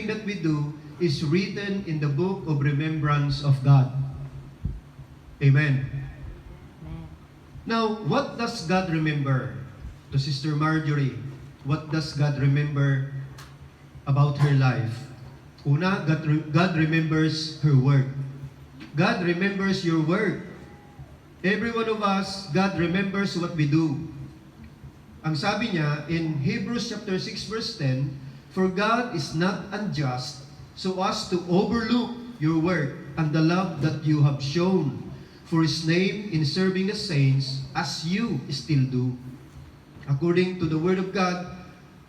everything that we do is written in the book of remembrance of God. Amen. Now, what does God remember? To Sister Marjorie, what does God remember about her life? Una, God remembers her work. God remembers your work. Every one of us, God remembers what we do. Ang sabi niya in Hebrews chapter 6 verse 10, "For God is not unjust so as to overlook your work and the love that you have shown for His name in serving the saints as you still do." According to the Word of God,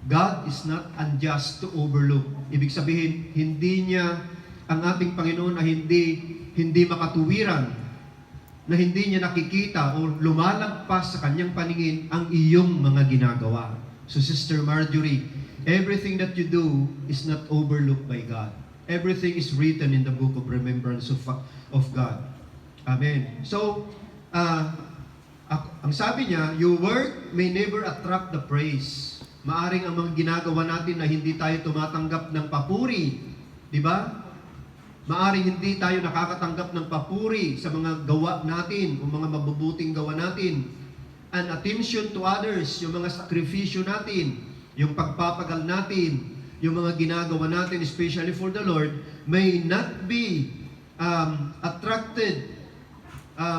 God is not unjust to overlook. Ibig sabihin, hindi niya ang ating Panginoon na hindi makatuwiran, na hindi niya nakikita o lumalagpas sa kanyang paningin ang iyong mga ginagawa. So Sister Marjorie, everything that you do is not overlooked by God. Everything is written in the book of remembrance of God. Amen. So, ang sabi niya, your work may never attract the praise. Maaring ang mga ginagawa natin na hindi tayo tumatanggap ng papuri, di ba? Maaring hindi tayo nakakatanggap ng papuri sa mga gawa natin o mga mabubuting gawa natin. And attention to others, yung mga sakripisyo natin, yung pagpapagal natin, yung mga ginagawa natin, especially for the Lord, may not be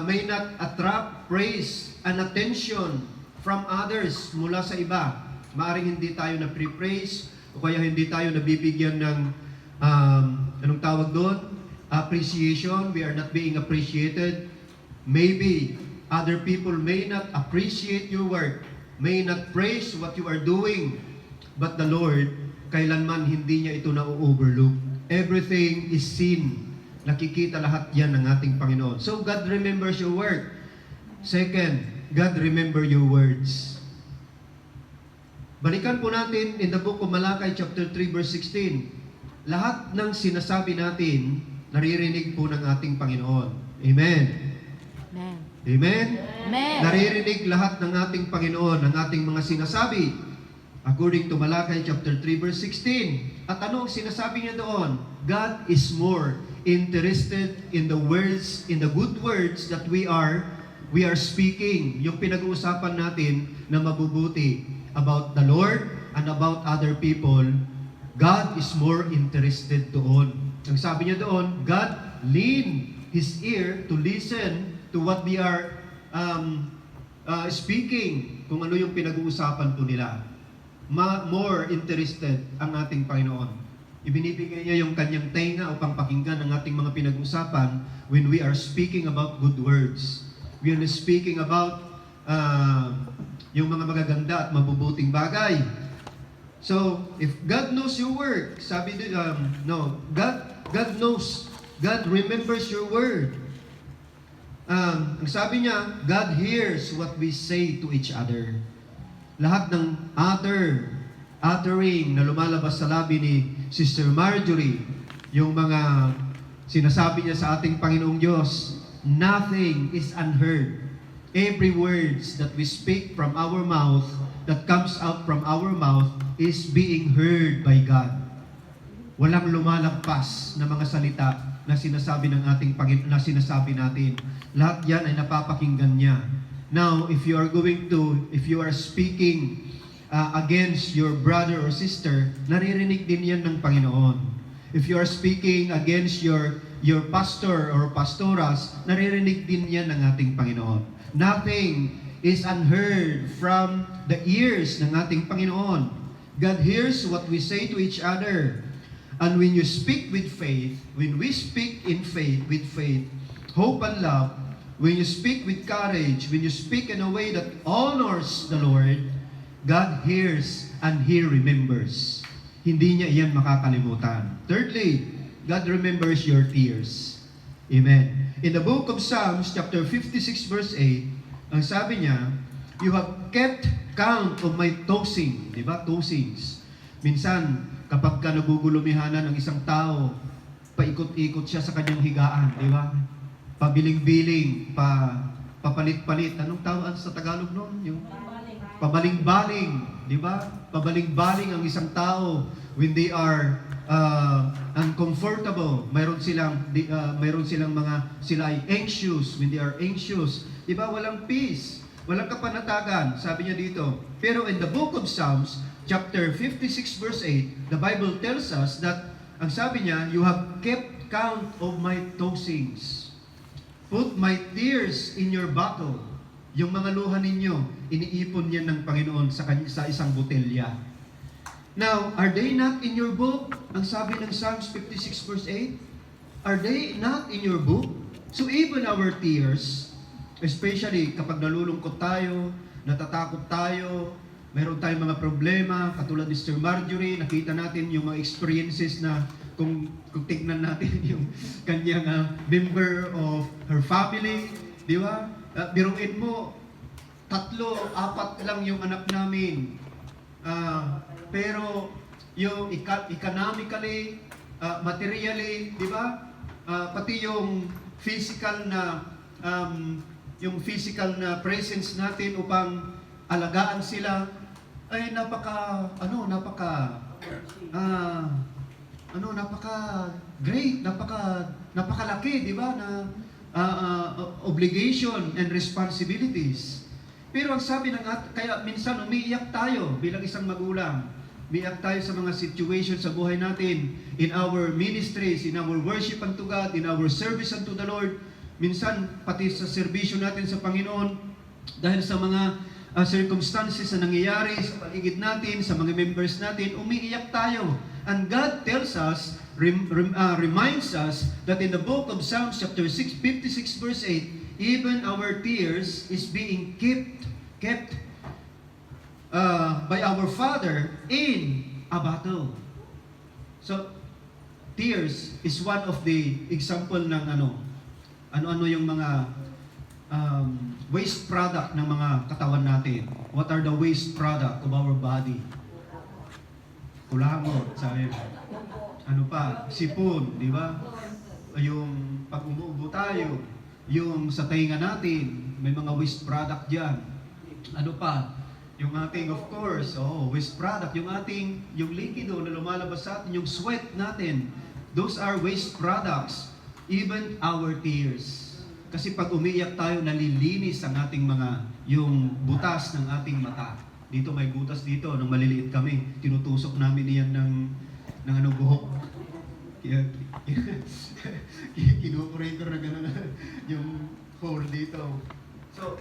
may not attract praise and attention from others mula sa iba. Maaring hindi tayo na-praise o kaya hindi tayo nabibigyan ng anong tawag doon? Appreciation. We are not being appreciated. Maybe other people may not appreciate your work, may not praise what you are doing, but the Lord, kailanman hindi niya ito na-overlook. Everything is seen. Nakikita lahat yan ng ating Panginoon. So God remembers your work. Second, God remember your words. Balikan po natin in the book of Malakay chapter 3 verse 16. Lahat ng sinasabi natin, naririnig po ng ating Panginoon. Amen. Amen. Amen? Amen. Naririnig lahat ng ating Panginoon, ng ating mga sinasabi. According to Malakay chapter 3 verse 16. At ano ang sinasabi niya doon? God is more interested in the words, in the good words that we are speaking. Yung pinag-uusapan natin na mabubuti about the Lord and about other people, God is more interested doon. Ang sabi niya doon, God lean His ear to listen to what we are speaking, kung ano yung pinag-uusapan po nila. More interested ang ating Panginoon. Ibinibigay niya yung kanyang tenga upang pakinggan ang ating mga pinag-usapan when we are speaking about good words. We are speaking about yung mga magaganda at mabubuting bagay. So, if God knows your work, sabi God knows, God remembers your word. Ang sabi niya, God hears what we say to each other. Lahat ng uttering na lumalabas sa labi ni Sister Marjorie, yung mga sinasabi niya sa ating Panginoong Diyos, nothing is unheard. Every words that we speak from our mouth, that comes out from our mouth, is being heard by God. Walang lumalagpas na mga salita na sinasabi ng ating Panginoon, na sinasabi natin. Lahat yan ay napapakinggan niya. Now, if you are speaking against your brother or sister, naririnig din yan ng Panginoon. If you are speaking against your pastor or pastoras, naririnig din yan ng ating Panginoon. Nothing is unheard from the ears ng ating Panginoon. God hears what we say to each other. And when you speak with faith, when we speak in faith, with faith, hope and love, when you speak with courage, when you speak in a way that honors the Lord, God hears and He remembers. Hindi niya iyan makakalimutan. Thirdly, God remembers your tears. Amen. In the book of Psalms, chapter 56, verse 8, ang sabi niya, you have kept count of my tossing. Diba? Tossings. Minsan, kapag ka nagugulumihanan ng isang tao, paikot-ikot siya sa kanyang higaan. Diba? Pabiling-biling, papalit-palit. Anong tawag sa Tagalog noon? Yung pabaling-baling, di ba? Pabaling-baling ang isang tao when they are comfortable, mayroon silang sila ay anxious. When they are anxious, di ba, walang peace, walang kapanatagan, sabi niya dito. Pero in the book of Psalms, chapter 56 verse 8, the Bible tells us that, ang sabi niya, you have kept count of my tossings. Put my tears in your bottle. Yung mga luha ninyo, iniipon niya ng Panginoon sa isang botelya. Now, are they not in your book? Ang sabi ng Psalms 56 verse 8, are they not in your book? So even our tears, especially kapag nalulungkot tayo, natatakot tayo, meron tayong mga problema, katulad ni Sister Marjorie, nakita natin yung mga experiences na kung tignan natin yung kanyang member of her family, di ba? Biruin mo, 3, 4 lang yung anak namin. Pero yung economically, materially, di ba? Pati yung physical na presence natin upang alagaan sila ay napaka great, napakalaki, di ba? Na obligation and responsibilities. Pero ang sabi kaya minsan umiiyak tayo bilang isang magulang. Umiiyak tayo sa mga situations sa buhay natin, in our ministries, in our worship unto God, in our service unto the Lord. Minsan, pati sa serbisyo natin sa Panginoon, dahil sa mga circumstances na nangyayari sa paligid natin, sa mga members natin, umiiyak tayo. And God tells us, reminds us that in the book of Psalms chapter 56 verse 8, even our tears is being kept by our Father in a bottle. So, tears is one of the example ng ano-ano yung mga waste product ng mga katawan natin. What are the waste product of our body? Kulangot, sabi. Ano pa? Sipon, di ba? Yung pag umuubo tayo, yung sa tainga natin, may mga waste product dyan. Ano pa? Yung ating, of course, waste product. Yung likido na lumalabas sa atin, yung sweat natin, those are waste products. Even our tears. Kasi pag umiiyak tayo, nalilinis ang ating yung butas ng ating mata. Dito may butas dito, nung maliliit kami, tinutusok namin iyan ng buhok. Kinoperator na gano'n yung hole dito. So,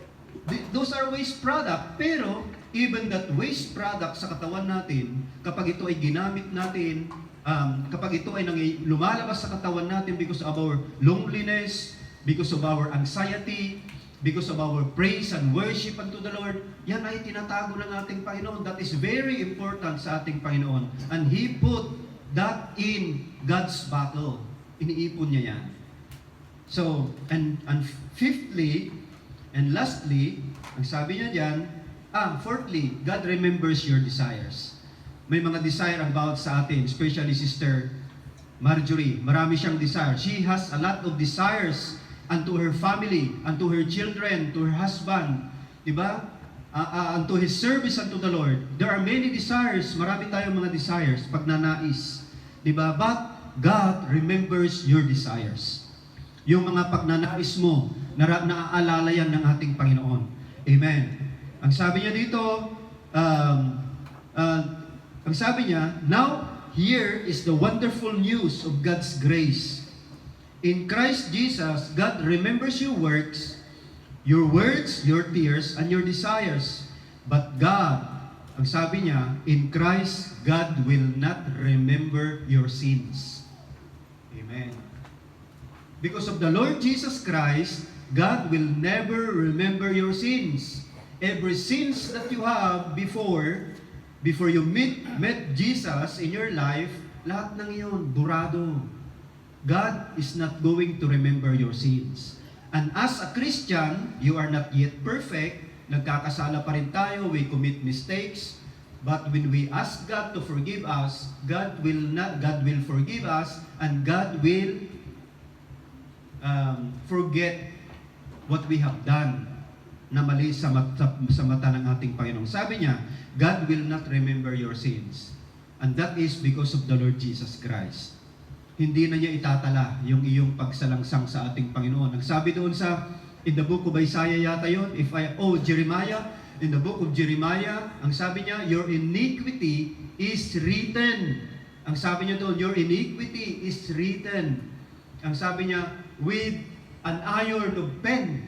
those are waste product. Pero, even that waste product sa katawan natin, kapag ito ay ginamit natin, kapag ito ay lumalabas sa katawan natin because of our loneliness, because of our anxiety, because of our praise and worship unto the Lord, yan ay tinatago ng ating Panginoon. That is very important sa ating Panginoon. And He put that in God's bottle. Iniipon niya yan. So, and fifthly, and lastly, ang sabi niya dyan, fourthly, God remembers your desires. May mga desire about sa atin, especially Sister Marjorie. Marami siyang desire. She has a lot of desires unto her family, unto her children, to her husband, di ba? Unto his service unto the Lord. There are many desires, marami tayong mga desires, pagnanais, di ba? But God remembers your desires. Yung mga pagnanais mo, naaalala yan ng ating Panginoon. Amen. Ang sabi niya dito, ang sabi niya, now here is the wonderful news of God's grace. In Christ Jesus, God remembers your works, your words, your tears, and your desires. But God, ang sabi niya, in Christ, God will not remember your sins. Amen. Because of the Lord Jesus Christ, God will never remember your sins. Every sins that you have before you met Jesus in your life, lahat ng iyon, burado. God is not going to remember your sins. And as a Christian, you are not yet perfect. Nagkakasala pa rin tayo. We commit mistakes. But when we ask God to forgive us, God will forgive us, and God will forget what we have done na mali sa mata ng ating Panginoon. Sabi niya, God will not remember your sins. And that is because of the Lord Jesus Christ. hindi na niya itatala yung iyong pagsalangsang sa ating Panginoon. Ang sabi doon sa, in the book of Isaiah yata yun, Jeremiah, in the book of Jeremiah, ang sabi niya, your iniquity is written. Ang sabi niya doon, your iniquity is written. Ang sabi niya, with an iron of pen.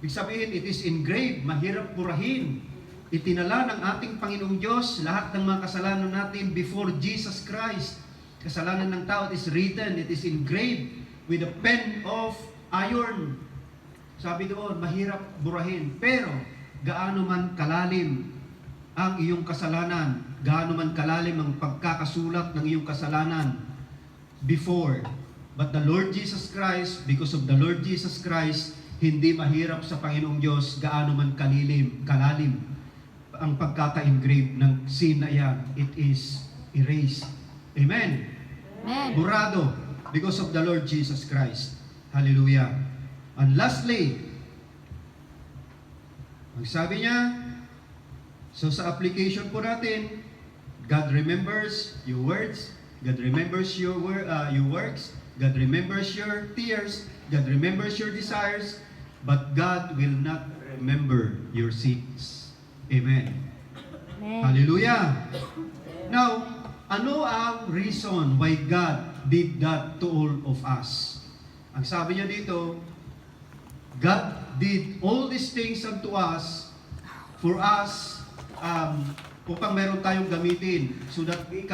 Ibig sabihin, it is engraved, mahirap burahin. Itinala ng ating Panginoong Diyos lahat ng mga kasalanan natin before Jesus Christ. Kasalanan ng tao, it is written, it is engraved with a pen of iron. Sabi doon, mahirap burahin. Pero, gaano man kalalim ang iyong kasalanan, gaano man kalalim ang pagkakasulat ng iyong kasalanan before. But the Lord Jesus Christ, because of the Lord Jesus Christ, hindi mahirap sa Panginoong Diyos gaano man kalalim ang pagkaka-engrave ng sin na yan. It is erased. Amen. Amen. Burado because of the Lord Jesus Christ. Hallelujah. And lastly, ang sabi niya, so sa application po natin, God remembers your words, God remembers your works, God remembers your tears, God remembers your desires, but God will not remember your sins. Amen. Amen. Hallelujah. Now, ano ang reason why God did that to all of us? Ang sabi niya dito, God did all these things unto us for us upang meron tayong gamitin so that we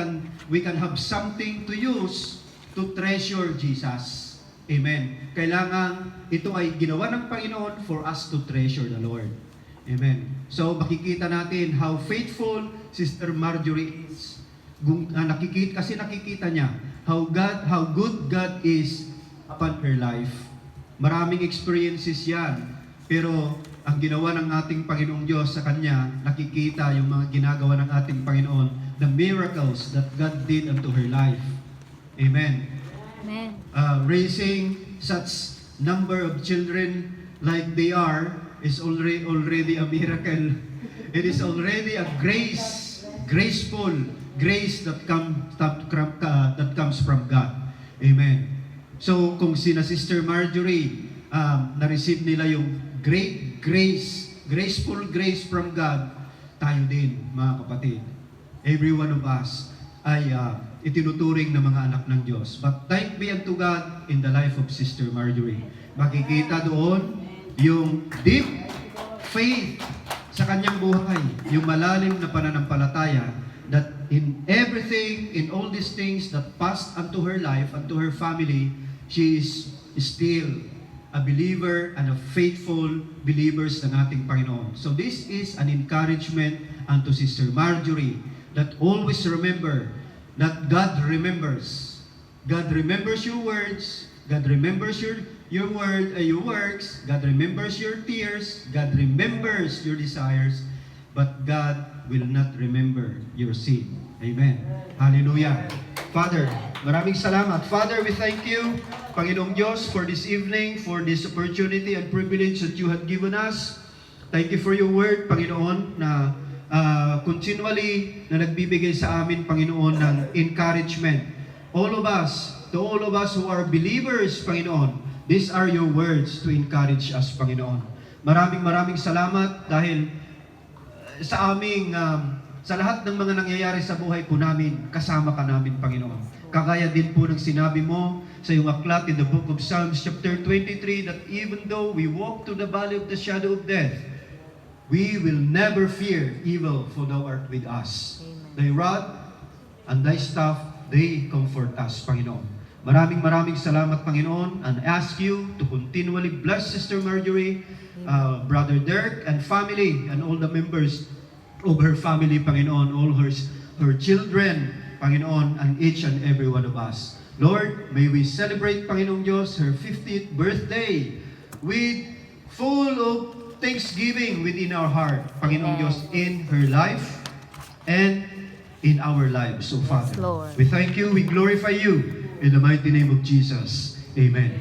can have something to use to treasure Jesus. Amen. Kailangan ito ay ginawa ng Panginoon for us to treasure the Lord. Amen. So makikita natin how faithful Sister Marjorie is. Nakikita niya how good God is upon her life. Maraming experiences yan. Pero ang ginawa ng ating Panginoong Diyos sa kanya, nakikita yung mga ginagawa ng ating Panginoon, the miracles that God did unto her life. Amen. Amen. Raising such number of children like they are is already a miracle. It is already a graceful grace that comes from God. Amen. So, kung sina Sister Marjorie, na-receive nila yung great grace, graceful grace from God, tayo din, mga kapatid. Every one of us ay itinuturing na mga anak ng Diyos. But thank be unto God in the life of Sister Marjorie. Makikita doon yung deep faith sa kanyang buhay, yung malalim na pananampalataya that in everything, in all these things that passed unto her life, unto her family, she is still a believer and a faithful believers ng ating Panginoon. So this is an encouragement unto Sister Marjorie that always remember that God remembers. God remembers your words, God remembers your works, God remembers your tears, God remembers your desires, but God will not remember your sin. Amen. Hallelujah. Father, maraming salamat. Father, we thank you, Panginoong Diyos, for this evening, for this opportunity and privilege that you have given us. Thank you for your word, Panginoon, na continually na nagbibigay sa amin, Panginoon, ng encouragement. All of us who are believers, Panginoon, these are your words to encourage us, Panginoon. Maraming salamat dahil sa aming, sa lahat ng mga nangyayari sa buhay po namin, kasama ka namin, Panginoon. Kagaya din po ng sinabi mo sa iyong aklat in the book of Psalms chapter 23 that even though we walk through the valley of the shadow of death, we will never fear evil, for thou art with us. Amen. Thy rod and thy staff, they comfort us, Panginoon. Maraming salamat, Panginoon, and ask you to continually bless Sister Marjorie, Brother Dirk, and family, and all the members of her family, Panginoon, all her children, Panginoon, and each and every one of us. Lord, may we celebrate, Panginoong Diyos, her 50th birthday with full of thanksgiving within our heart, Panginoong Diyos, in her life and in our lives. So, Father, Lord. we thank you, we glorify you, in the mighty name of Jesus. Amen.